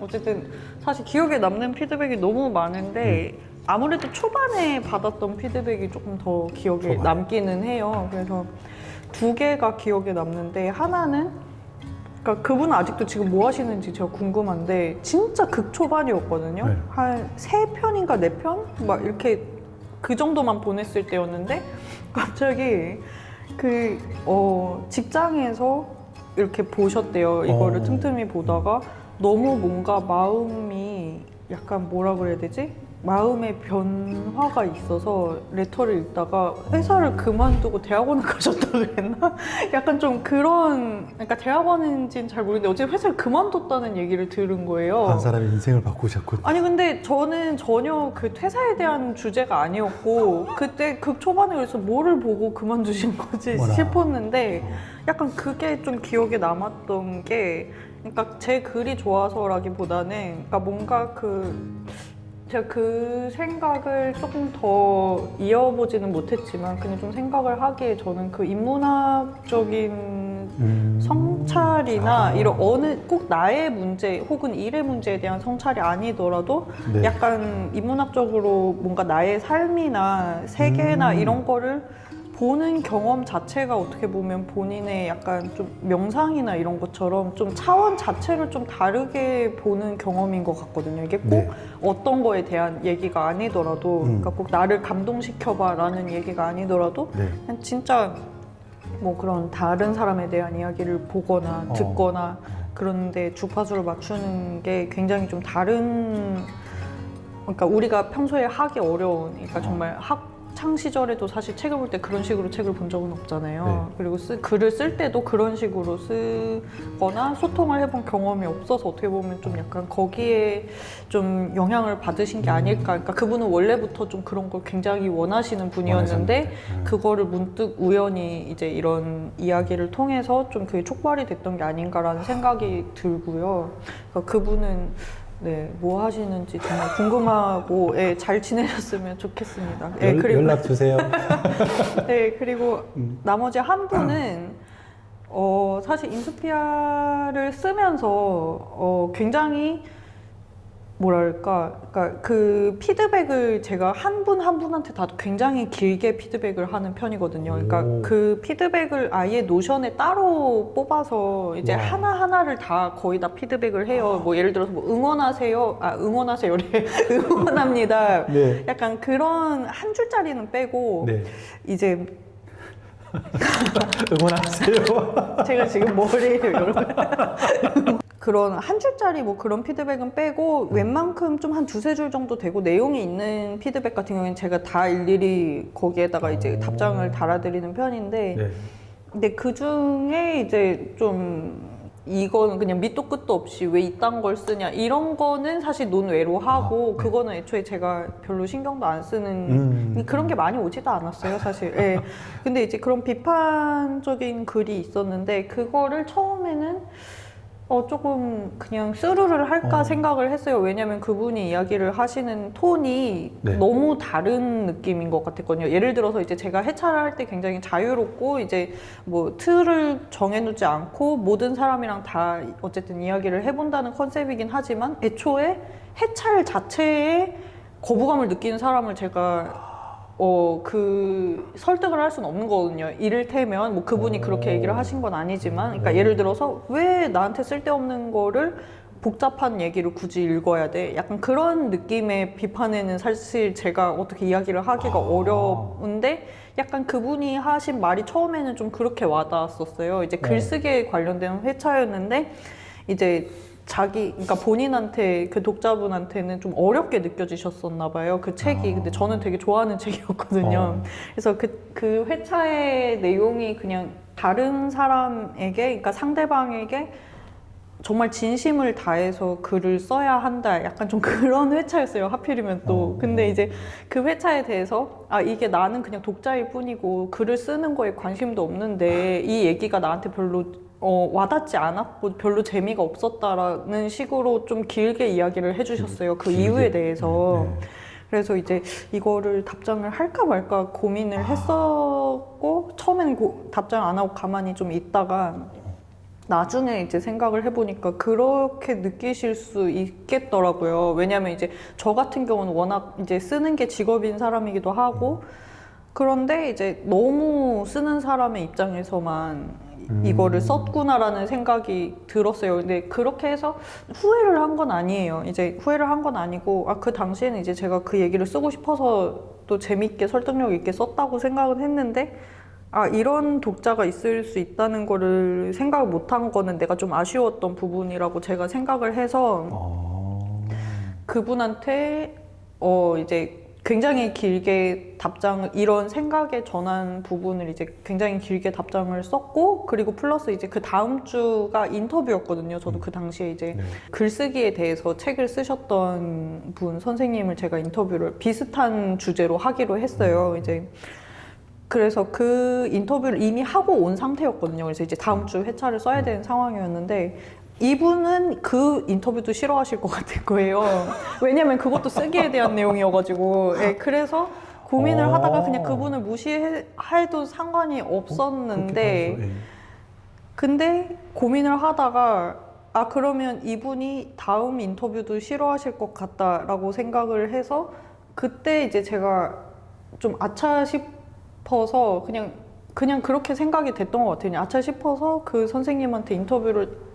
어쨌든 사실 기억에 남는 피드백이 너무 많은데 아무래도 초반에 받았던 피드백이 조금 더 기억에 남기는 해요. 그래서 두 개가 기억에 남는데 하나는 그러니까 그분은 아직도 지금 뭐 하시는지 제가 궁금한데 진짜 극초반이었거든요. 네. 한 3편인가 4편? 막 이렇게 그 정도만 보냈을 때였는데 갑자기 직장에서 이렇게 보셨대요. 이거를 틈틈이 보다가 너무 뭔가 마음이 약간 뭐라 그래야 되지? 마음의 변화가 있어서 레터를 읽다가 회사를 그만두고 대학원을 가셨다 그랬나? 약간 좀 그런, 그러니까 대학원인지는 잘 모르겠는데 어쨌든 회사를 그만뒀다는 얘기를 들은 거예요. 한 사람의 인생을 바꾸셨군요. 아니 근데 저는 전혀 그 퇴사에 대한 주제가 아니었고 그때 극초반에 그래서 뭐를 보고 그만두신 거지 어머나. 싶었는데 약간 그게 좀 기억에 남았던 게 그러니까 제 글이 좋아서라기보다는 그러니까 뭔가 제가 그 생각을 조금 더 이어보지는 못했지만 그냥 좀 생각을 하기에 저는 그 인문학적인 성찰이나 이런 어느 꼭 나의 문제 혹은 일의 문제에 대한 성찰이 아니더라도 네. 약간 인문학적으로 뭔가 나의 삶이나 세계나 이런 거를 보는 경험 자체가 어떻게 보면 본인의 약간 좀 명상이나 이런 것처럼 좀 차원 자체를 좀 다르게 보는 경험인 것 같거든요. 이게 꼭 네. 어떤 거에 대한 얘기가 아니더라도 그러니까 꼭 나를 감동시켜봐 라는 얘기가 아니더라도 네. 그냥 진짜 뭐 그런 다른 사람에 대한 이야기를 보거나 듣거나 그런데 주파수를 맞추는 게 굉장히 좀 다른 그러니까 우리가 평소에 하기 어려운 그러니까 정말 학창 시절에도 사실 책을 볼 때 그런 식으로 책을 본 적은 없잖아요. 네. 그리고 글을 쓸 때도 그런 식으로 쓰거나 소통을 해본 경험이 없어서 어떻게 보면 좀 약간 거기에 좀 영향을 받으신 게 아닐까. 그러니까 그분은 원래부터 좀 그런 걸 굉장히 원하시는 분이었는데 그거를 문득 우연히 이제 이런 이야기를 통해서 좀 그게 촉발이 됐던 게 아닌가라는 생각이 들고요. 그러니까 그분은 네, 뭐 하시는지 정말 궁금하고 예, 잘 지내셨으면 좋겠습니다. 예, 그리고 연락 주세요. 네, 그리고 나머지 한 분은 사실 인수피아를 쓰면서 굉장히 뭐랄까, 그러니까 그 피드백을 제가 한 분 한 분한테 다 굉장히 길게 피드백을 하는 편이거든요. 그러니까 오. 그 피드백을 아예 노션에 따로 뽑아서 이제 와. 하나하나를 다 거의 다 피드백을 해요. 뭐 예를 들어서 뭐 응원하세요래. 응원합니다. 네. 약간 그런 한 줄짜리는 빼고 네. 이제 응원하세요. 제가 지금 머리를 여러분 그런 한 줄짜리 뭐 그런 피드백은 빼고 웬만큼 좀 한 두세 줄 정도 되고 내용이 있는 피드백 같은 경우에는 제가 다 일일이 거기에다가 이제 답장을 달아드리는 편인데 네. 근데 그 중에 이제 좀 이거는 그냥 밑도 끝도 없이 왜 이딴 걸 쓰냐 이런 거는 사실 논외로 하고 네. 그거는 애초에 제가 별로 신경도 안 쓰는 그런 게 많이 오지도 않았어요 사실. 예. 근데 이제 그런 비판적인 글이 있었는데 그거를 처음에는 조금 그냥 스루를 할까 생각을 했어요. 왜냐면 그분이 이야기를 하시는 톤이 네. 너무 다른 느낌인 것 같았거든요. 예를 들어서 이제 제가 해차를 할 때 굉장히 자유롭고 이제 뭐 틀을 정해놓지 않고 모든 사람이랑 다 어쨌든 이야기를 해본다는 컨셉이긴 하지만 애초에 해찰 자체에 거부감을 느끼는 사람을 제가 설득을 할 수는 없는 거거든요. 이를테면, 뭐 그분이 그렇게 얘기를 하신 건 아니지만, 그러니까 예를 들어서 왜 나한테 쓸데없는 거를 복잡한 얘기를 굳이 읽어야 돼? 약간 그런 느낌의 비판에는 사실 제가 어떻게 이야기를 하기가 어려운데, 약간 그분이 하신 말이 처음에는 좀 그렇게 와닿았었어요. 이제 글쓰기에 관련된 회차였는데, 이제 그러니까 본인한테 그 독자분한테는 좀 어렵게 느껴지셨었나 봐요. 그 책이. 근데 저는 되게 좋아하는 책이었거든요. 그래서 그 회차의 내용이 그냥 다른 사람에게, 그러니까 상대방에게 정말 진심을 다해서 글을 써야 한다. 약간 좀 그런 회차였어요. 하필이면 또. 근데 이제 그 회차에 대해서 이게 나는 그냥 독자일 뿐이고 글을 쓰는 거에 관심도 없는데 이 얘기가 나한테 별로 와닿지 않았고 별로 재미가 없었다라는 식으로 좀 길게 이야기를 해주셨어요. 그 이유에 대해서. 그래서 이제 이거를 답장을 할까 말까 고민을 했었고 처음에는 답장 안 하고 가만히 좀 있다가 나중에 이제 생각을 해보니까 그렇게 느끼실 수 있겠더라고요. 왜냐면 이제 저 같은 경우는 워낙 이제 쓰는 게 직업인 사람이기도 하고, 그런데 이제 너무 쓰는 사람의 입장에서만 이거를 썼구나라는 생각이 들었어요. 근데 그렇게 해서 후회를 한 건 아니에요. 이제 후회를 한 건 아니고, 그 당시에는 이제 제가 그 얘기를 쓰고 싶어서 또 재밌게 설득력 있게 썼다고 생각은 했는데, 이런 독자가 있을 수 있다는 거를 생각을 못한 거는 내가 좀 아쉬웠던 부분이라고 제가 생각을 해서 그분한테 이제 굉장히 길게 이런 생각에 전한 부분을 이제 굉장히 길게 답장을 썼고, 그리고 플러스 이제 그 다음 주가 인터뷰였거든요. 저도 그 당시에 이제 네. 글쓰기에 대해서 책을 쓰셨던 분 선생님을 제가 인터뷰를 비슷한 주제로 하기로 했어요. 이제 그래서 그 인터뷰를 이미 하고 온 상태였거든요. 그래서 이제 다음 주 회차를 써야 되는 상황이었는데, 이분은 그 인터뷰도 싫어하실 것 같은 거예요. 왜냐면 그것도 쓰기에 대한 내용이어가지고. 네, 그래서 고민을 하다가 그냥 그분을 무시해도 상관이 없었는데, 예. 근데 고민을 하다가 그러면 이분이 다음 인터뷰도 싫어하실 것 같다라고 생각을 해서, 그때 이제 제가 좀 아차 싶어서 그냥 그렇게 생각이 됐던 것 같아요. 아차 싶어서 그 선생님한테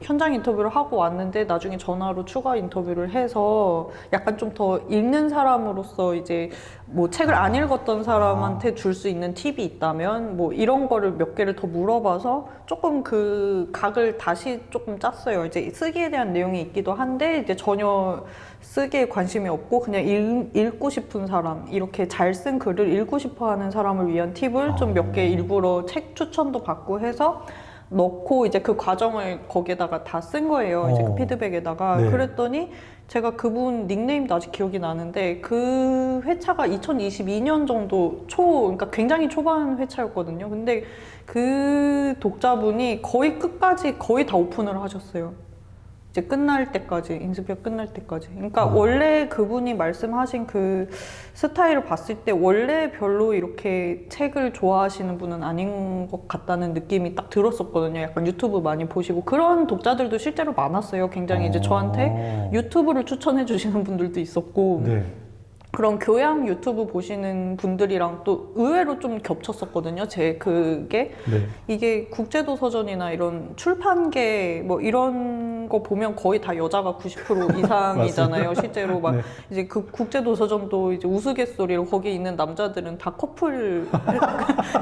현장 인터뷰를 하고 왔는데, 나중에 전화로 추가 인터뷰를 해서 약간 좀 더 읽는 사람으로서 이제 뭐 책을 안 읽었던 사람한테 줄 수 있는 팁이 있다면 뭐 이런 거를 몇 개를 더 물어봐서 조금 그 각을 다시 조금 짰어요. 이제 쓰기에 대한 내용이 있기도 한데, 이제 전혀 쓰기에 관심이 없고 그냥 읽고 싶은 사람, 이렇게 잘 쓴 글을 읽고 싶어 하는 사람을 위한 팁을 좀 몇 개 일부러 책 추천도 받고 해서 넣고, 이제 그 과정을 거기에다가 다 쓴 거예요. 이제 그 피드백에다가. 네. 그랬더니 제가 그분 닉네임도 아직 기억이 나는데, 그 회차가 2022년 정도 그러니까 굉장히 초반 회차였거든요. 근데 그 독자분이 거의 끝까지 거의 다 오픈을 하셨어요. 이제 끝날 때까지, 인수비가 끝날 때까지. 그러니까 원래 그분이 말씀하신 그 스타일을 봤을 때 원래 별로 이렇게 책을 좋아하시는 분은 아닌 것 같다는 느낌이 딱 들었었거든요. 약간 유튜브 많이 보시고 그런 독자들도 실제로 많았어요. 굉장히 이제 저한테 유튜브를 추천해 주시는 분들도 있었고, 네. 그런 교양 유튜브 보시는 분들이랑 또 의외로 좀 겹쳤었거든요. 그게 네. 이게 국제도서전이나 이런 출판계 뭐 이런 거 보면 거의 다 여자가 90% 이상이잖아요. 실제로 막 네. 이제 그 국제도서전도 이제 우스갯소리로 거기 있는 남자들은 다 커플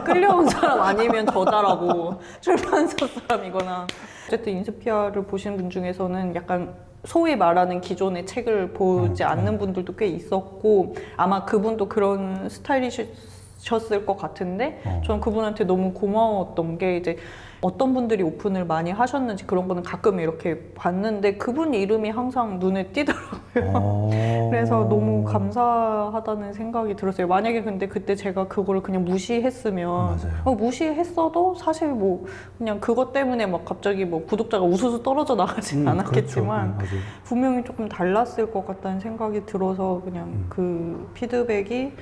끌려온 사람 아니면 저자라고 출판사 사람이거나. 어쨌든 인스피아를 보신 분 중에서는 약간 소위 말하는 기존의 책을 보지 않는 분들도 꽤 있었고, 아마 그분도 그런 스타일이셨을 것 같은데, 저는 그분한테 너무 고마웠던 게, 이제 어떤 분들이 오픈을 많이 하셨는지 그런 거는 가끔 이렇게 봤는데, 그분 이름이 항상 눈에 띄더라고요. 그래서 너무 감사하다는 생각이 들었어요. 만약에 근데 그때 제가 그걸 그냥 무시했으면, 무시했어도 사실 뭐 그냥 그것 때문에 막 갑자기 뭐 구독자가 우수수 떨어져 나가진 않았겠지만, 그렇죠. 분명히 조금 달랐을 것 같다는 생각이 들어서 그냥 그 피드백이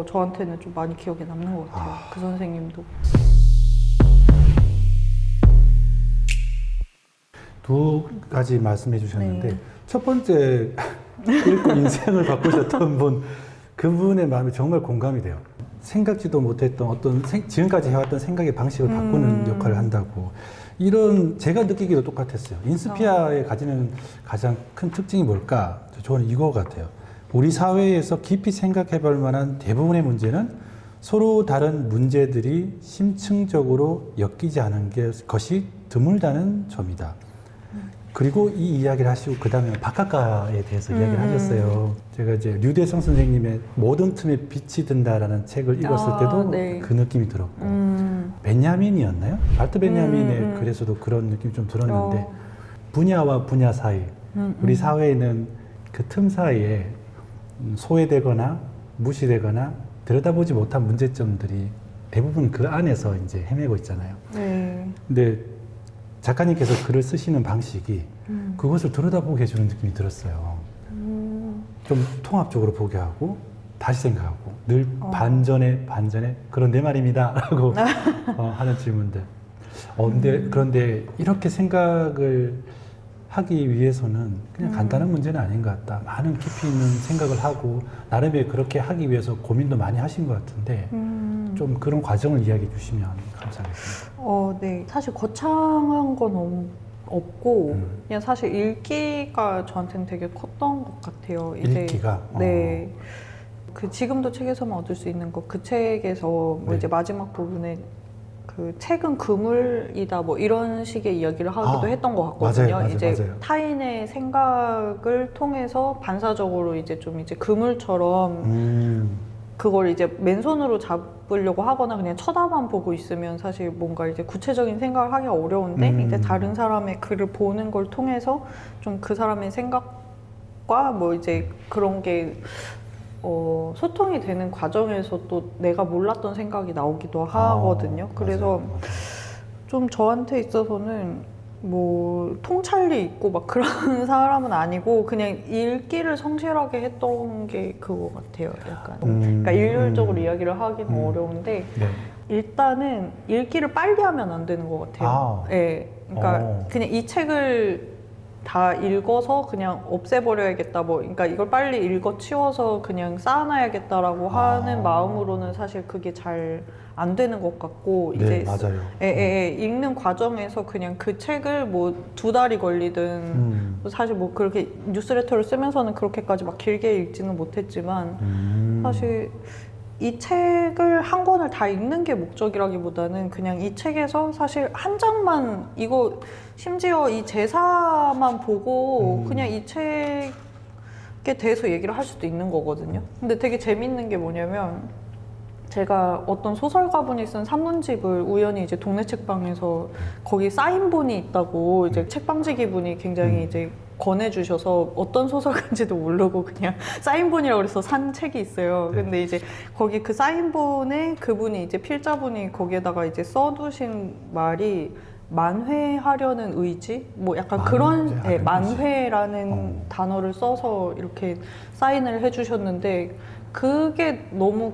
저한테는 좀 많이 기억에 남는 것 같아요. 그 선생님도. 두 가지 말씀해 주셨는데, 네. 첫 번째 읽고 인생을 바꾸셨던 분, 그분의 마음이 정말 공감이 돼요. 생각지도 못했던 지금까지 해왔던 생각의 방식을 바꾸는 역할을 한다고. 이런 제가 느끼기도 똑같았어요. 인스피아에 가지는 가장 큰 특징이 뭘까? 저는 이거 같아요. 우리 사회에서 깊이 생각해 볼 만한 대부분의 문제는 서로 다른 문제들이 심층적으로 엮이지 않은 것이 드물다는 점이다. 그리고 이 이야기를 하시고 그 다음에 박학가에 대해서 이야기를 하셨어요. 제가 이제 류대성 선생님의 모든 틈에 빛이 든다라는 책을 읽었을 때도 네. 그 느낌이 들었고, 베냐민이었나요? 발트 베냐민의 글에서도 그런 느낌이 좀 들었는데, 분야와 분야 사이, 우리 사회에는 그 틈 사이에 소외되거나 무시되거나 들여다보지 못한 문제점들이 대부분 그 안에서 이제 헤매고 있잖아요. 네. 근데 작가님께서 글을 쓰시는 방식이 그것을 들여다보게 해주는 느낌이 들었어요. 좀 통합적으로 보게 하고 다시 생각하고 늘 반전에 그런 내 말입니다 라고 하는 질문들. 그런데 이렇게 생각을 하기 위해서는 그냥 간단한 문제는 아닌 것 같다. 많은 깊이 있는 생각을 하고 나름의 그렇게 하기 위해서 고민도 많이 하신 것 같은데 좀 그런 과정을 이야기해 주시면 감사하겠습니다. 네. 사실 거창한 건 없고 그냥 사실 읽기가 저한테는 되게 컸던 것 같아요. 읽기가? 네. 그 지금도 책에서만 얻을 수 있는 거 그 책에서 뭐 네. 이제 마지막 부분에 그 책은 그물이다 뭐 이런 식의 이야기를 하기도 했던 것 같거든요. 맞아요. 이제 타인의 생각을 통해서 반사적으로 이제 좀 이제 그물처럼 그걸 이제 맨손으로 잡으려고 하거나 그냥 쳐다만 보고 있으면 사실 뭔가 이제 구체적인 생각을 하기 어려운데 이제 다른 사람의 글을 보는 걸 통해서 좀 그 사람의 생각과 뭐 이제 그런 게 소통이 되는 과정에서 또 내가 몰랐던 생각이 나오기도 하거든요. 그래서 맞아요. 좀 저한테 있어서는 뭐 통찰이 있고 막 그런 사람은 아니고 그냥 읽기를 성실하게 했던 게 그거 같아요. 약간 그러니까 일률적으로 이야기를 하기는 어려운데 네. 일단은 읽기를 빨리 하면 안 되는 것 같아요. 네, 그러니까 그냥 이 책을 다 읽어서 그냥 없애버려야겠다 뭐 그러니까 이걸 빨리 읽어 치워서 그냥 쌓아놔야겠다라고 하는 마음으로는 사실 그게 잘 안 되는 것 같고 네, 이제 맞아요. 읽는 과정에서 그냥 그 책을 뭐 2달이 걸리든 사실 뭐 그렇게 뉴스레터를 쓰면서는 그렇게까지 막 길게 읽지는 못했지만 사실 이 책을 한 권을 다 읽는 게 목적이라기보다는 그냥 이 책에서 사실 한 장만 이거 심지어 이 제사만 보고 그냥 이 책에 대해서 얘기를 할 수도 있는 거거든요. 근데 되게 재밌는 게 뭐냐면 제가 어떤 소설가분이 쓴 산문집을 우연히 이제 동네 책방에서 거기 사인본이 있다고 이제 책방지기분이 굉장히 이제 권해주셔서 어떤 소설가인지도 모르고 그냥 사인본이라고 그래서 산 책이 있어요. 근데 이제 거기 그 사인본에 그분이 이제 필자분이 거기에다가 이제 써두신 말이 만회하려는 의지? 뭐 약간 그런 만회라는 단어를 써서 이렇게 사인을 해주셨는데 그게 너무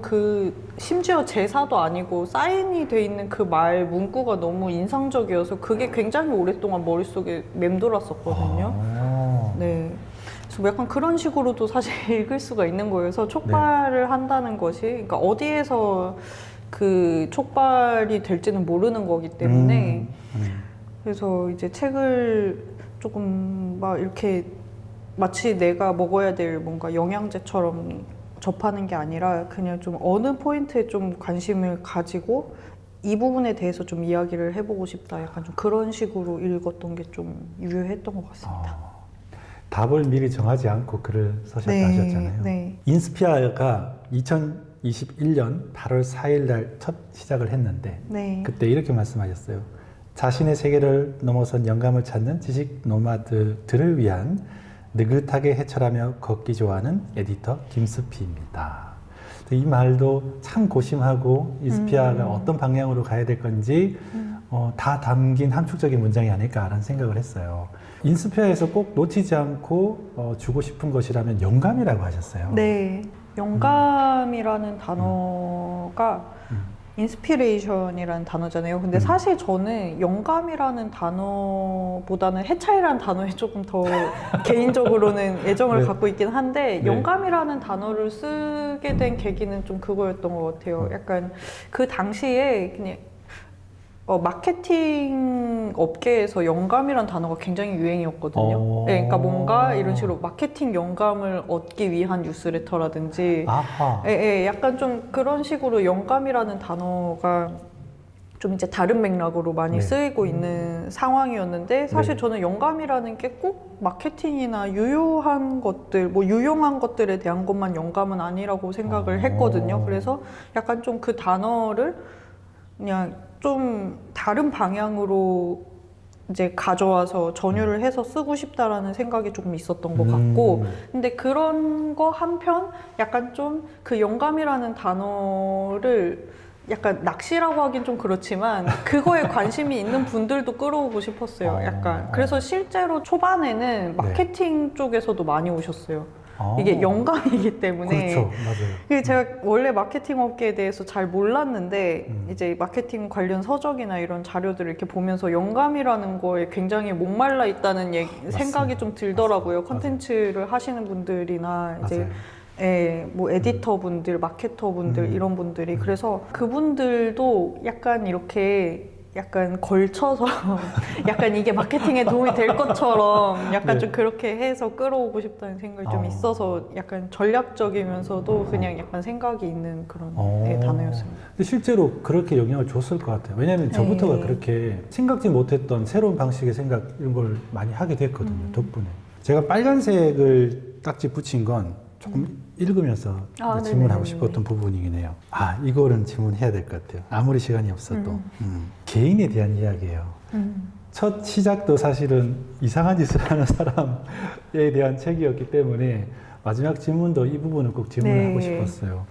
심지어 제사도 아니고 사인이 돼 있는 그 말 문구가 너무 인상적이어서 그게 굉장히 오랫동안 머릿속에 맴돌았었거든요. 네. 그래서 약간 그런 식으로도 사실 읽을 수가 있는 거예요. 그래서 촉발을 한다는 것이, 그러니까 어디에서 그 촉발이 될지는 모르는 거기 때문에 그래서 이제 책을 조금 막 이렇게 마치 내가 먹어야 될 뭔가 영양제처럼 접하는 게 아니라 그냥 좀 어느 포인트에 좀 관심을 가지고 이 부분에 대해서 좀 이야기를 해보고 싶다. 약간 좀 그런 식으로 읽었던 게 좀 유효했던 것 같습니다. 답을 미리 정하지 않고 글을 쓰셨다 하셨잖아요. 네. 인스피아가 2021년 8월 4일 날 첫 시작을 했는데 네. 그때 이렇게 말씀하셨어요. 자신의 세계를 넘어선 영감을 찾는 지식 노마드들을 위한 느긋하게 해철하며 걷기 좋아하는 에디터 김스피입니다. 이 말도 참 고심하고 인스피아가 어떤 방향으로 가야 될 건지 다 담긴 함축적인 문장이 아닐까라는 생각을 했어요. 인스피아에서 꼭 놓치지 않고 주고 싶은 것이라면 영감이라고 하셨어요. 네. 영감이라는 단어가 인스피레이션이라는 단어잖아요. 근데 사실 저는 영감이라는 단어보다는 해찰이라는 단어에 조금 더 개인적으로는 애정을 갖고 있긴 한데 영감이라는 단어를 쓰게 된 계기는 좀 그거였던 것 같아요. 약간 그 당시에 그냥 마케팅 업계에서 영감이란 단어가 굉장히 유행이었거든요. 네, 그러니까 뭔가 이런 식으로 마케팅 영감을 얻기 위한 뉴스레터라든지 약간 좀 그런 식으로 영감이라는 단어가 좀 이제 다른 맥락으로 많이 쓰이고 있는 상황이었는데 사실 저는 영감이라는 게 꼭 마케팅이나 유효한 것들, 뭐 유용한 것들에 대한 것만 영감은 아니라고 생각을 했거든요. 그래서 약간 좀 그 단어를 그냥 좀 다른 방향으로 이제 가져와서 전유를 해서 쓰고 싶다라는 생각이 조금 있었던 것 같고 근데 그런 거 한편 약간 좀 그 영감이라는 단어를 약간 낚시라고 하긴 좀 그렇지만 그거에 관심이 있는 분들도 끌어오고 싶었어요. 약간 그래서 실제로 초반에는 마케팅 쪽에서도 많이 오셨어요. 이게 영감이기 때문에. 그렇죠, 맞아요. 그 제가 원래 마케팅 업계에 대해서 잘 몰랐는데 이제 마케팅 관련 서적이나 이런 자료들을 이렇게 보면서 영감이라는 거에 굉장히 목말라 있다는 생각이 좀 들더라고요. 컨텐츠를 하시는 분들이나 이제 뭐 에디터 분들, 마케터 분들 이런 분들이 그래서 그분들도 약간 이렇게 약간 걸쳐서 약간 이게 마케팅에 도움이 될 것처럼 약간 네. 좀 그렇게 해서 끌어오고 싶다는 생각이 좀 있어서 약간 전략적이면서도 그냥 약간 생각이 있는 그런 단어였습니다. 근데 실제로 그렇게 영향을 줬을 것 같아요. 왜냐하면 저부터가 네. 그렇게 생각지 못했던 새로운 방식의 생각 이런 걸 많이 하게 됐거든요. 덕분에. 제가 빨간색을 딱지 붙인 건 조금 읽으면서 질문하고 싶었던 부분이긴 해요. 이거는 질문해야 될 것 같아요. 아무리 시간이 없어도. 개인에 대한 이야기예요. 첫 시작도 사실은 이상한 짓을 하는 사람에 대한 책이었기 때문에 마지막 질문도 이 부분을 꼭 질문을 하고 싶었어요.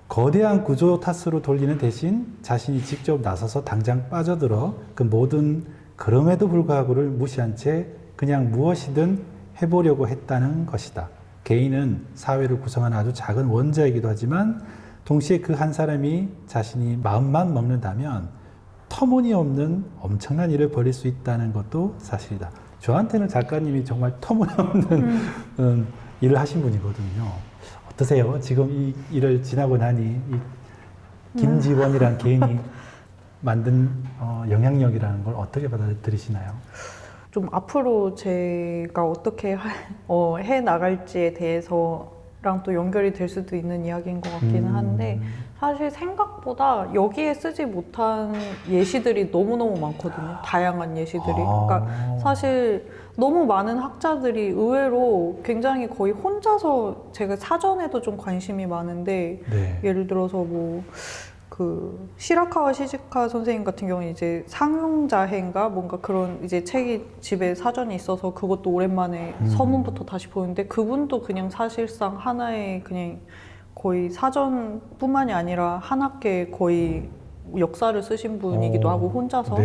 거대한 구조 탓으로 돌리는 대신 자신이 직접 나서서 당장 빠져들어 그 모든 그럼에도 불구하고를 무시한 채 그냥 무엇이든 해보려고 했다는 것이다. 개인은 사회를 구성하는 아주 작은 원자이기도 하지만 동시에 그 한 사람이 자신이 마음만 먹는다면 터무니없는 엄청난 일을 벌일 수 있다는 것도 사실이다. 저한테는 작가님이 정말 터무니없는 일을 하신 분이거든요. 어떠세요? 지금 이 일을 지나고 나니 이 김지원이라는 개인이 만든 영향력이라는 걸 어떻게 받아들이시나요? 좀 앞으로 제가 어떻게 해 나갈지에 대해서랑 또 연결이 될 수도 있는 이야기인 것 같기는 한데 사실 생각보다 여기에 쓰지 못한 예시들이 너무너무 많거든요. 다양한 예시들이. 그러니까 사실 너무 많은 학자들이 의외로 굉장히 거의 혼자서 제가 사전에도 좀 관심이 많은데 예를 들어서 뭐 그 시라카와 시즈카 선생님 같은 경우는 이제 상용자해인가 뭔가 그런 이제 책이 집에 사전이 있어서 그것도 오랜만에 서문부터 다시 보는데 그분도 그냥 사실상 하나의 그냥 거의 사전뿐만이 아니라 한 학계의 거의 역사를 쓰신 분이기도 하고 혼자서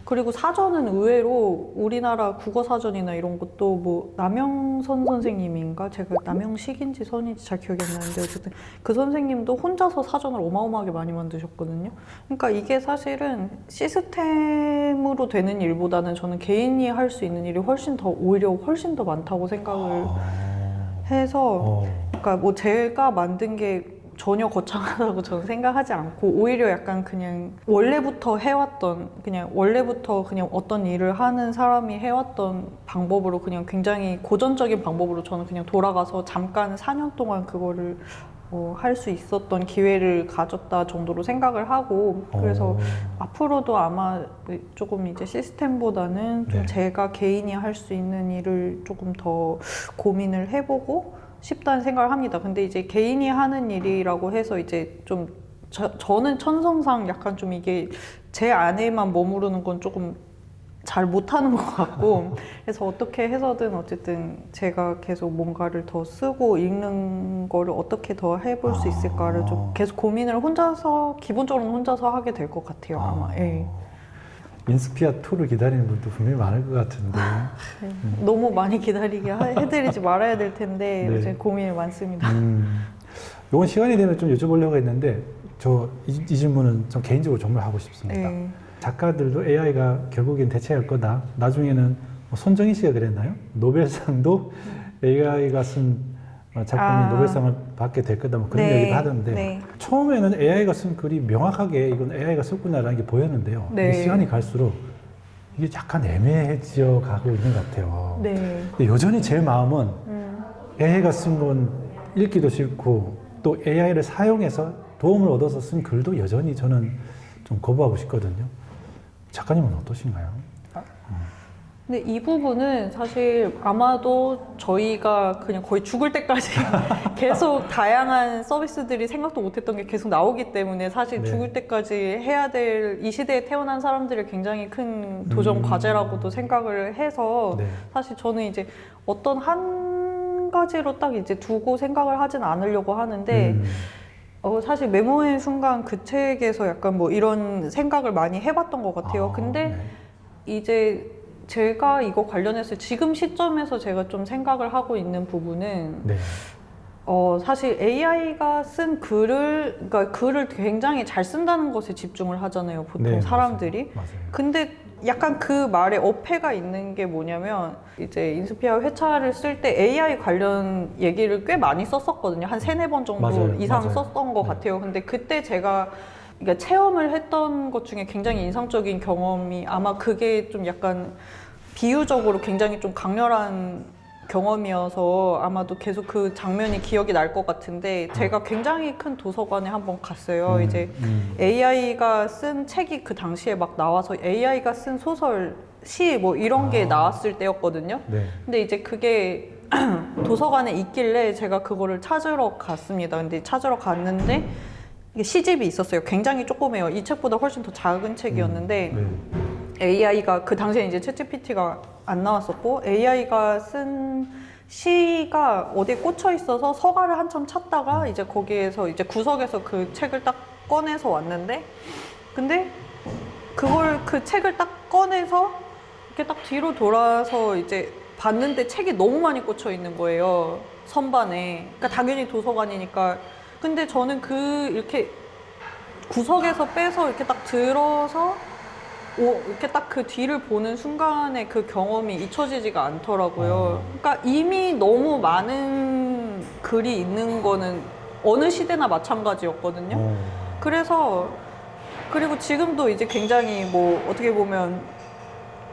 그리고 사전은 의외로 우리나라 국어사전이나 이런 것도 뭐 남영선 선생님인가 제가 남영식인지 선인지 잘 기억이 안 나는데 어쨌든 그 선생님도 혼자서 사전을 어마어마하게 많이 만드셨거든요. 그러니까 이게 사실은 시스템으로 되는 일보다는 저는 개인이 할 수 있는 일이 오히려 훨씬 더 많다고 생각을 해서 그러니까 뭐 제가 만든 게 전혀 거창하다고 저는 생각하지 않고 오히려 약간 그냥 원래부터 그냥 어떤 일을 하는 사람이 해왔던 방법으로 그냥 굉장히 고전적인 방법으로 저는 그냥 돌아가서 잠깐 4년 동안 그거를 할 수 있었던 기회를 가졌다 정도로 생각을 하고 그래서 앞으로도 아마 조금 이제 시스템보다는 좀 제가 개인이 할 수 있는 일을 조금 더 고민을 해보고 싶다는 생각을 합니다. 근데 이제 개인이 하는 일이라고 해서 이제 좀 저는 천성상 약간 좀 이게 제 안에만 머무르는 건 조금 잘 못하는 것 같고 그래서 어떻게 해서든 어쨌든 제가 계속 뭔가를 더 쓰고 읽는 거를 어떻게 더 해볼 수 있을까를 좀 계속 고민을 기본적으로는 혼자서 하게 될 것 같아요. 아마. 인스피아 2를 기다리는 분도 분명히 많을 것 같은데 너무 많이 기다리게 해드리지 말아야 될 텐데 이제 고민이 많습니다. 이건 시간이 되면 좀 여쭤보려고 했는데 이 질문은 좀 개인적으로 정말 하고 싶습니다. 작가들도 AI가 결국엔 대체할 거다. 나중에는 손정희 씨가 그랬나요? 노벨상도 AI가 쓴 작품이 노벨상을 받게 될 거다 뭐 그런 얘기도 하던데 처음에는 AI가 쓴 글이 명확하게 이건 AI가 썼구나라는 게 보였는데요. 시간이 갈수록 이게 약간 애매해져 가고 있는 것 같아요. 근데 여전히 제 마음은 AI가 쓴 건 읽기도 싫고 또 AI를 사용해서 도움을 얻어서 쓴 글도 여전히 저는 좀 거부하고 싶거든요. 작가님은 어떠신가요? 근데 이 부분은 사실 아마도 저희가 그냥 거의 죽을 때까지 계속 다양한 서비스들이 생각도 못했던 게 계속 나오기 때문에 사실 죽을 때까지 해야 될 이 시대에 태어난 사람들의 굉장히 큰 도전 과제라고도 생각을 해서 사실 저는 이제 어떤 한 가지로 딱 이제 두고 생각을 하진 않으려고 하는데 사실 메모의 순간 그 책에서 약간 뭐 이런 생각을 많이 해봤던 것 같아요. 근데 이제 제가 이거 관련해서 지금 시점에서 제가 좀 생각을 하고 있는 부분은 사실 AI가 쓴 글을, 그러니까 글을 굉장히 잘 쓴다는 것에 집중을 하잖아요, 보통 네, 사람들이. 맞아요. 근데 약간 그 말에 어폐가 있는 게 뭐냐면, 이제 인스피아 회차를 쓸 때 AI 관련 얘기를 꽤 많이 썼었거든요. 한 3-4번 정도 맞아요, 이상 맞아요. 썼던 것 네. 같아요. 근데 그때 제가 그러니까 체험을 했던 것 중에 굉장히 인상적인 경험이 아마 그게 좀 약간 비유적으로 굉장히 좀 강렬한 경험이어서 아마도 계속 그 장면이 기억이 날 것 같은데, 제가 굉장히 큰 도서관에 한번 갔어요. 이제 AI가 쓴 책이 그 당시에 막 나와서 AI가 쓴 소설, 시 뭐 이런 게 나왔을 때였거든요. 네. 근데 이제 그게 도서관에 있길래 제가 그거를 찾으러 갔습니다. 근데 찾으러 갔는데 이게 시집이 있었어요. 굉장히 조그매요. 이 책보다 훨씬 더 작은 책이었는데 네. AI가 그 당시에 이제 챗GPT가 안 나왔었고 AI가 쓴 시가 어디에 꽂혀 있어서 서가를 한참 찾다가 이제 거기에서 이제 구석에서 그 책을 딱 꺼내서 왔는데, 근데 그걸 그 책을 딱 꺼내서 이렇게 딱 뒤로 돌아서 이제 봤는데 책이 너무 많이 꽂혀 있는 거예요, 선반에. 그러니까 당연히 도서관이니까. 근데 저는 그 이렇게 구석에서 빼서 이렇게 딱 들어서 이렇게 딱 그 뒤를 보는 순간에 그 경험이 잊혀지지가 않더라고요. 그러니까 이미 너무 많은 글이 있는 거는 어느 시대나 마찬가지였거든요. 그래서, 그리고 지금도 이제 굉장히 뭐 어떻게 보면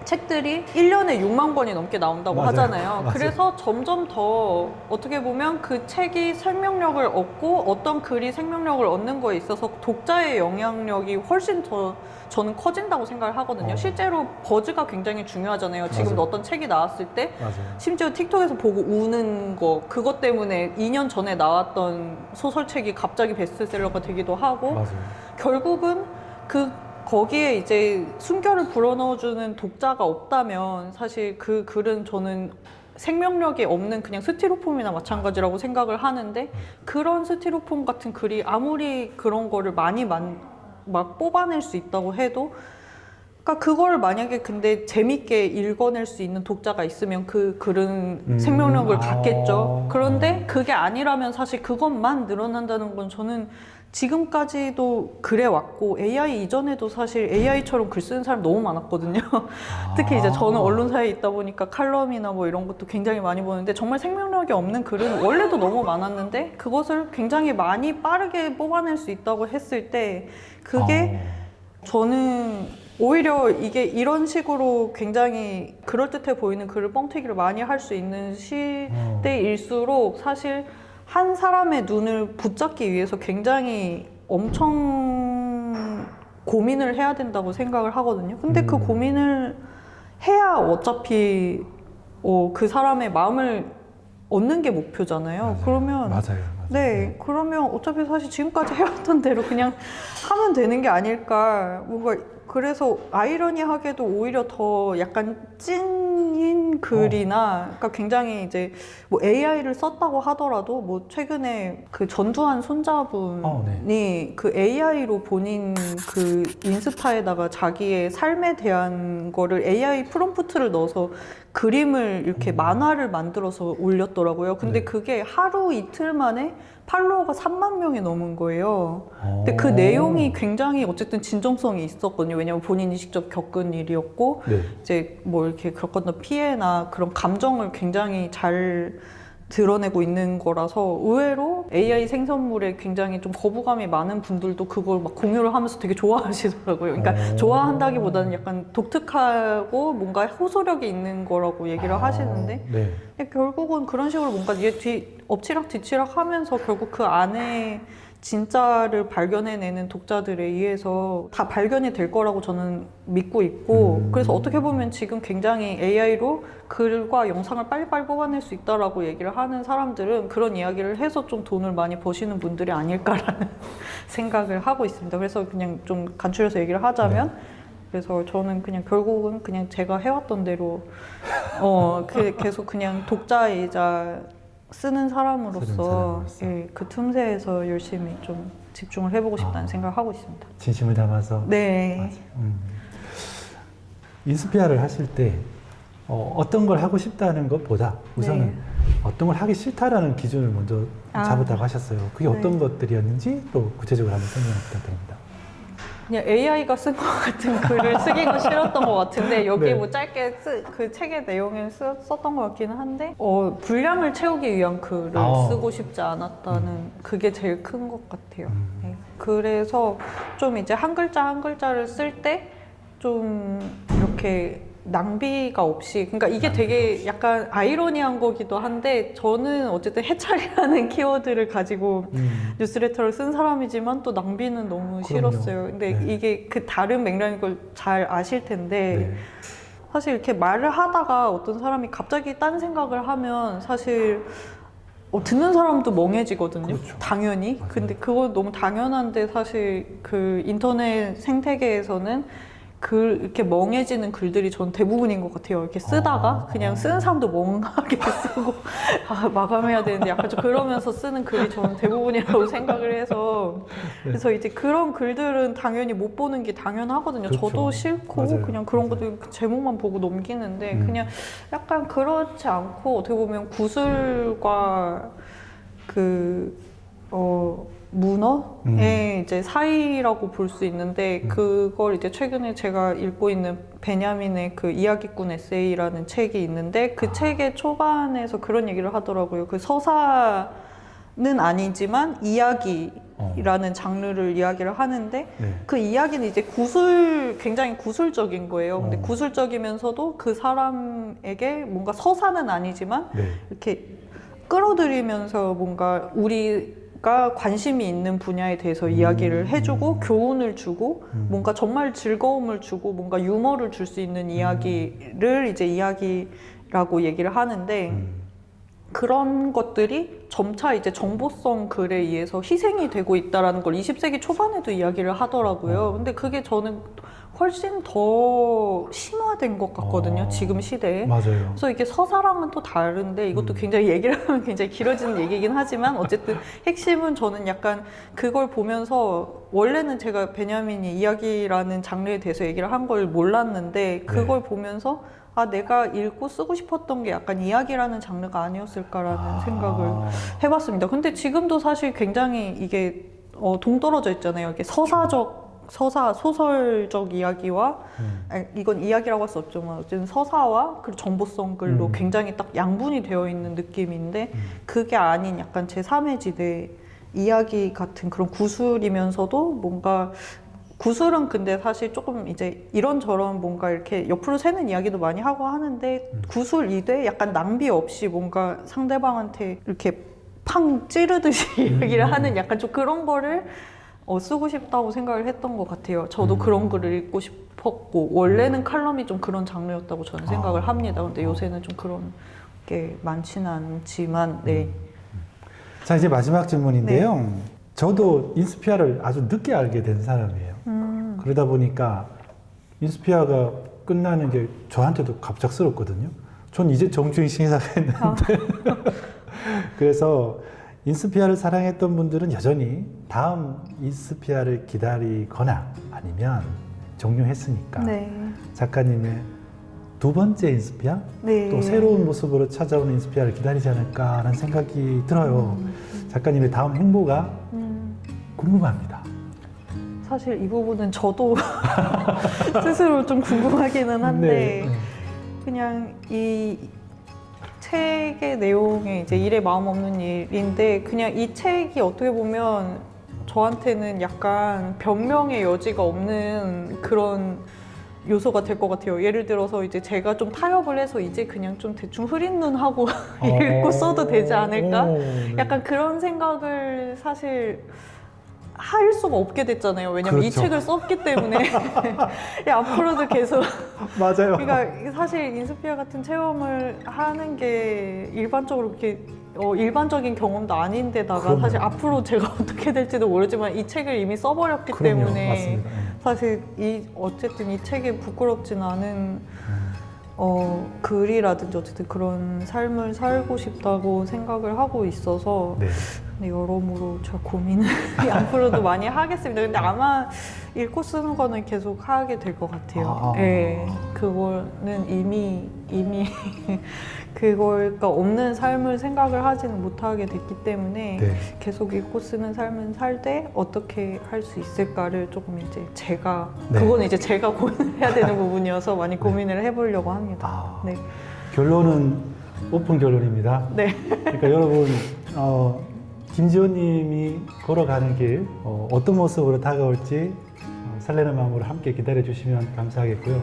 책들이 1년에 6만 권이 넘게 나온다고 맞아요. 하잖아요. 맞아요. 그래서 점점 더 어떻게 보면 그 책이 생명력을 얻고 어떤 글이 생명력을 얻는 거에 있어서 독자의 영향력이 훨씬 더 저는 커진다고 생각을 하거든요. 실제로 버즈가 굉장히 중요하잖아요. 지금도 맞아요. 어떤 책이 나왔을 때 맞아요. 심지어 틱톡에서 보고 우는 거, 그것 때문에 2년 전에 나왔던 소설책이 갑자기 베스트셀러가 되기도 하고, 맞아요. 결국은 거기에 이제 숨결을 불어넣어주는 독자가 없다면 사실 그 글은 저는 생명력이 없는 그냥 스티로폼이나 마찬가지라고 생각을 하는데, 그런 스티로폼 같은 글이 아무리 그런 거를 많이 막 뽑아낼 수 있다고 해도, 그러니까 그걸 만약에 근데 재밌게 읽어낼 수 있는 독자가 있으면 그 글은 생명력을 갖겠죠. 그런데 그게 아니라면 사실 그것만 늘어난다는 건 저는 지금까지도 그래 왔고, AI 이전에도 사실 AI처럼 글 쓰는 사람 너무 많았거든요. 특히 이제 저는 언론사에 있다 보니까 칼럼이나 뭐 이런 것도 굉장히 많이 보는데, 정말 생명력이 없는 글은 원래도 너무 많았는데 그것을 굉장히 많이 빠르게 뽑아낼 수 있다고 했을 때, 그게 저는 오히려 이게 이런 식으로 굉장히 그럴듯해 보이는 글을 뻥튀기를 많이 할 수 있는 시대일수록 사실 한 사람의 눈을 붙잡기 위해서 굉장히 엄청 고민을 해야 된다고 생각을 하거든요. 근데 그 고민을 해야 어차피 그 사람의 마음을 얻는 게 목표잖아요. 맞아요. 그러면 맞아요. 네, 그러면 어차피 사실 지금까지 해왔던 대로 그냥 하면 되는 게 아닐까. 뭔가 그래서 아이러니하게도 오히려 더 약간 찐인 글이나, 그러니까 굉장히 이제 뭐 AI를 썼다고 하더라도 뭐 최근에 그 전두환 손자분이 그 AI로 본인 그 인스타에다가 자기의 삶에 대한 거를 AI 프롬프트를 넣어서 그림을 이렇게 만화를 만들어서 올렸더라고요. 근데 그게 하루 이틀 만에 팔로워가 3만 명이 넘은 거예요. 근데 그 내용이 굉장히 어쨌든 진정성이 있었거든요. 왜냐면 본인이 직접 겪은 일이었고, 이제 뭐 이렇게 겪었던 피해나 그런 감정을 굉장히 잘 드러내고 있는 거라서 의외로 AI 생선물에 굉장히 좀 거부감이 많은 분들도 그걸 막 공유를 하면서 되게 좋아하시더라고요. 그러니까 좋아한다기보다는 약간 독특하고 뭔가 호소력이 있는 거라고 얘기를 하시는데, 결국은 그런 식으로 뭔가 엎치락 뒤치락 하면서 결국 그 안에 진짜를 발견해내는 독자들에 의해서 다 발견이 될 거라고 저는 믿고 있고, 그래서 어떻게 보면 지금 굉장히 AI로 글과 영상을 빨리빨리 뽑아낼 수 있다라고 얘기를 하는 사람들은 그런 이야기를 해서 좀 돈을 많이 버시는 분들이 아닐까라는 생각을 하고 있습니다. 그래서 그냥 좀 간추려서 얘기를 하자면, 그래서 저는 그냥 결국은 그냥 제가 해왔던 대로 계속 그냥 독자이자 쓰는 사람으로서 그 틈새에서 열심히 좀 집중을 해보고 싶다는 생각을 하고 있습니다. 진심을 담아서. 네. 인스피아를 하실 때 어떤 걸 하고 싶다는 것보다 우선은 네. 어떤 걸 하기 싫다라는 기준을 먼저 잡았다고 하셨어요. 그게 네. 어떤 것들이었는지 또 구체적으로 한번 설명 부탁드립니다. 그냥 AI가 쓴 것 같은 글을 쓰기가 싫었던 것 같은데 여기 네. 뭐 짧게 그 책의 내용에 썼던 것 같기는 한데 분량을 채우기 위한 글을 쓰고 싶지 않았다는 그게 제일 큰 것 같아요. 네. 그래서 좀 이제 한 글자 한 글자를 쓸 때 좀 이렇게 낭비가 없이, 그러니까 이게 되게 약간 아이러니한 거기도 한데 저는 어쨌든 해찰이라는 키워드를 가지고 뉴스레터를 쓴 사람이지만 또 낭비는 너무 그럼요. 싫었어요. 근데 네. 이게 그 다른 맥락인 걸 잘 아실 텐데 네. 사실 이렇게 말을 하다가 어떤 사람이 갑자기 딴 생각을 하면 사실 듣는 사람도 멍해지거든요. 그렇죠. 당연히. 맞아요. 근데 그거 너무 당연한데 사실 그 인터넷 생태계에서는 이렇게 멍해지는 글들이 전 대부분인 것 같아요. 이렇게 쓰다가 그냥 쓰는 사람도 멍하게 쓰고 마감해야 되는데 약간 좀 그러면서 쓰는 글이 저는 대부분이라고 생각을 해서 그래서 이제 그런 글들은 당연히 못 보는 게 당연하거든요. 그렇죠. 저도 싫고 맞아요. 그냥 그런 맞아요. 것도 제목만 보고 넘기는데 그냥 약간 그렇지 않고 어떻게 보면 구술과 문어의 이제 사이라고 볼 수 있는데 그걸 이제 최근에 제가 읽고 있는 베냐민의 그 이야기꾼 에세이라는 책이 있는데 그 책의 초반에서 그런 얘기를 하더라고요. 그 서사는 아니지만 이야기라는 장르를 이야기를 하는데 네. 그 이야기는 이제 굉장히 구술적인 거예요. 근데 구술적이면서도 그 사람에게 뭔가 서사는 아니지만 네. 이렇게 끌어들이면서 뭔가 우리가 관심이 있는 분야에 대해서 이야기를 해주고 교훈을 주고 뭔가 정말 즐거움을 주고 뭔가 유머를 줄 수 있는 이야기를 이제 이야기라고 얘기를 하는데 그런 것들이 점차 이제 정보성 글에 의해서 희생이 되고 있다라는 걸 20세기 초반에도 이야기를 하더라고요. 근데 그게 저는 훨씬 더 심화된 것 같거든요. 지금 시대에. 맞아요. 그래서 이게 서사랑은 또 다른데 이것도 굉장히 얘기를 하면 굉장히 길어지는 얘기긴 하지만 어쨌든 핵심은 저는 약간 그걸 보면서 원래는 제가 베냐민이 이야기라는 장르에 대해서 얘기를 한 걸 몰랐는데 그걸 보면서 내가 읽고 쓰고 싶었던 게 약간 이야기라는 장르가 아니었을까라는 생각을 해봤습니다. 근데 지금도 사실 굉장히 이게 동떨어져 있잖아요. 이게 소설적 이야기와 아니, 이건 이야기라고 할 수 없지만 어쨌든 서사와 그리고 정보성 글로 굉장히 딱 양분이 되어 있는 느낌인데 그게 아닌 약간 제3의 지대 이야기 같은 그런 구술이면서도 뭔가 구술은 근데 사실 조금 이제 이런저런 뭔가 이렇게 옆으로 새는 이야기도 많이 하고 하는데 구술 이대 약간 낭비 없이 뭔가 상대방한테 이렇게 팡 찌르듯이 이야기를 하는 약간 좀 그런 거를 쓰고 싶다고 생각을 했던 것 같아요. 저도 그런 글을 읽고 싶었고 원래는 칼럼이 좀 그런 장르였다고 저는 생각을 합니다. 근데 요새는 좀 그런 게 많지는 않지만 네. 자, 이제 마지막 질문인데요. 저도 인스피아를 아주 늦게 알게 된 사람이에요. 그러다 보니까 인스피아가 끝나는 게 저한테도 갑작스럽거든요. 전 이제 정주행 신사가 했는데 그래서 인스피아를 사랑했던 분들은 여전히 다음 인스피아를 기다리거나 아니면 종료했으니까 작가님의 두 번째 인스피아 또 새로운 모습으로 찾아오는 인스피아를 기다리지 않을까 하는 생각이 들어요. 작가님의 다음 행보가 궁금합니다. 사실 이 부분은 저도 스스로 좀 궁금하기는 한데 그냥 이 책의 내용이 이제 일에 마음 없는 일인데 그냥 이 책이 어떻게 보면 저한테는 약간 변명의 여지가 없는 그런 요소가 될 것 같아요. 예를 들어서 이제 제가 좀 타협을 해서 이제 그냥 좀 대충 흐린 눈 하고 읽고 써도 되지 않을까? 약간 그런 생각을 사실 할 수가 없게 됐잖아요. 왜냐면 이 책을 썼기 때문에 앞으로도 계속 맞아요. 그러니까 사실 인스피아 같은 체험을 하는 게 일반적으로 그렇게 일반적인 경험도 아닌데다가 그럼요. 사실 앞으로 제가 어떻게 될지도 모르지만 이 책을 이미 써버렸기 때문에 맞습니다. 사실 어쨌든 이 책에 부끄럽진 않은 글이라든지 어쨌든 그런 삶을 살고 싶다고 생각을 하고 있어서 네, 여러모로 저 고민을 앞으로도 많이 하겠습니다. 근데 아마 읽고 쓰는 거는 계속 하게 될 것 같아요. 네, 그거는 이미 그거가 없는 삶을 생각을 하지는 못하게 됐기 때문에 네. 계속 읽고 쓰는 삶을 살 때 어떻게 할 수 있을까를 조금 이제 제가 네. 그거는 이제 제가 고민을 해야 되는 부분이어서 많이 고민을 해보려고 합니다. 네. 결론은 오픈 결론입니다. 네. 그러니까 여러분 김지호님이 걸어가는 길 어떤 모습으로 다가올지 설레는 마음으로 함께 기다려 주시면 감사하겠고요.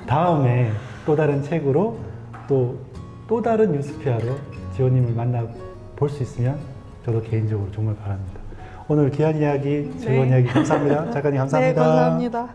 다음에 또 다른 책으로 또 다른 뉴스피아로 지호님을 만나 볼 수 있으면 저도 개인적으로 정말 바랍니다. 오늘 귀한 이야기, 즐거운 네. 이야기 감사합니다. 작가님 감사합니다. 네, 감사합니다.